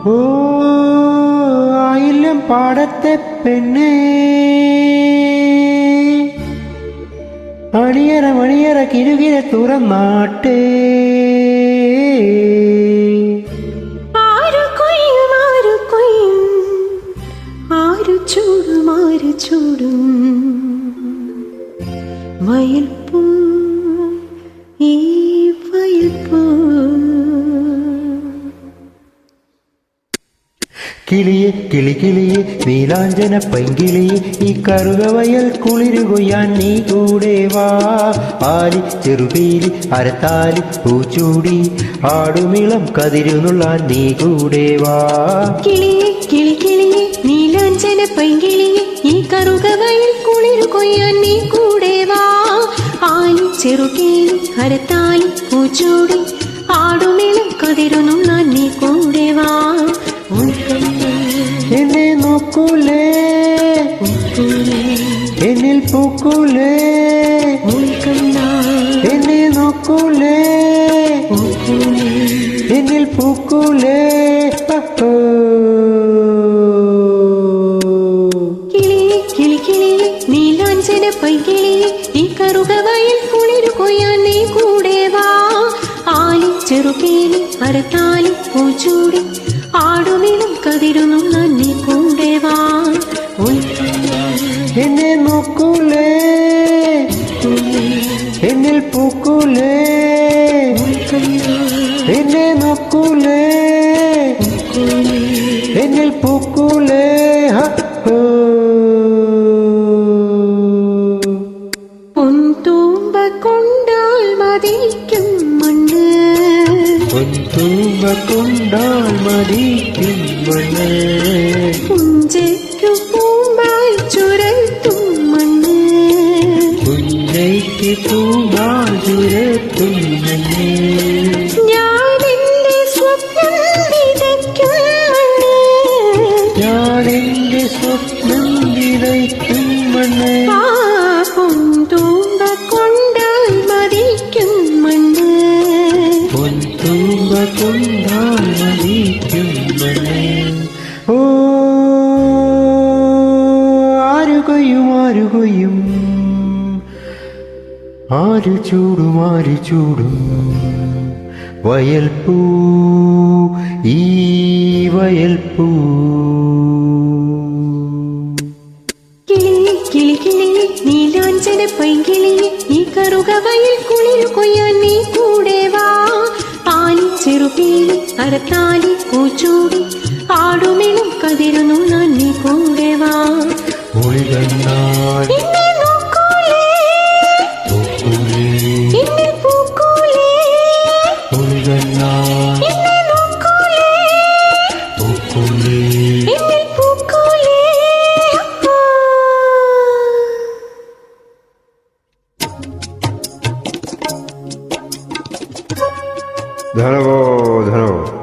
ഓ ആയില്യം പാടത്തെ പെണ്ണേ, അണിയറ മണിയറ കിരുകിര തുറന്നാട്ടേ. ചൂടും വയൽപ്പൂ, ഈ വയൽപ്പൂ. കിളിയെ കിളി കിളിയെ നീലാഞ്ചന പൈങ്കിളിയെ, ഈ കറുകവയൽ കുളിരു കൊയ്യാൻ നീ കൂടെ വാ. ആലി ചെറുപീലി അരത്താലി പൂച്ചൂടി, ആടുമിളം കതിരുന്നുള്ളാൻ നീ കൂടെ വാ. കിളിയെ കിളി കിളിയെ നീലാഞ്ചന പൈങ്കിളിയെ, ഈ കറുകവയൽ കുളിരു കൊയ്യാൻ നീ കൂടെ വാ. ആലി ചെറുപീലി അരത്താലി പൂച്ചൂടി, ആടുമിളം കതിരുന്നുള്ളാൻ നീ കൂടെ വാ. എന്നെ നോക്കൂലേ, എന്നിൽ പൂക്കൂലേ, എന്നെ നോക്കൂലേ, എന്നിൽ പൂക്കൂലേ. കിളിയെ കിളി കിളിയെ നീലാഞ്ചന പൈകിളിയെ, ഈ കറുകവയൽ കുളിരു കൊയ്യാൻ നീ കൂടെ വാ. ആലി ചെറുപീലി അരത്താലി പൂച്ചൂടി, ആടുമിളം കതിരുന്നുള്ളാൻ നീ കൂടെ വാ. എന്നെ നോക്കൂലേ, എന്നിൽ പൂക്കൂലേ, എന്നെ നോക്കൂലേ, എന്നിൽ പൂക്കൂലേ. പൊൻതൂമ്പ കൊണ്ടാൽ മതിക്കും മണ്ണ്, പൊൻതൂമ്പ കൊണ്ടാൽ മതിക്കും മണ്ണ്, പുഞ്ചയ്ക്കു പൂമ്പാൽ ചുരത്തും മണ്ണ്, പുഞ്ചയ്ക്ക് പൂമ്പാൽ ചുരത്തും മണ്ണ്. ഞാനെന്റെ സ്വപ്നം വിതയ്ക്കും മണ്ണ്, ഞാനെന്റെ സ്വപ്നം വിതയ്ക്കും മണ്ണ്. പൊൻതൂമ്പ കൊണ്ടാൽ മതിക്കും മണ്ണ്, പൊൻതൂമ്പ കൊണ്ടാൽ മതിക്കും മണ്ണ്. ഓ ആരു കൊയ്യും ആരു കൊയ്യും, ആരു ചൂടും ആരു ചൂടും വയൽപ്പൂ, ഈ വയൽപ്പൂ. കിളിയെ കിളി കിളിയെ നീലാഞ്ചന പൈകിളിയെ, ഈ കറുകവയൽ കുളിരു കൊയ്യാൻ നീ കൂടെ വാ. ആലി ചെറുപീലി അരത്താലി പൂച്ചൂടി, ആടുമിളം കതിരുന്നുള്ളാൻ നീ കൂടെ വാ. ഒളികണ്ണാൽ എന്നെ നോക്കൂലേ, എന്നിൽ പൂക്കൂലേ, ഒളികണ്ണാൽ എന്നെ നോക്കൂലേ, എന്നിൽ പൂക്കൂലേ. ധനവോ ധനവോ.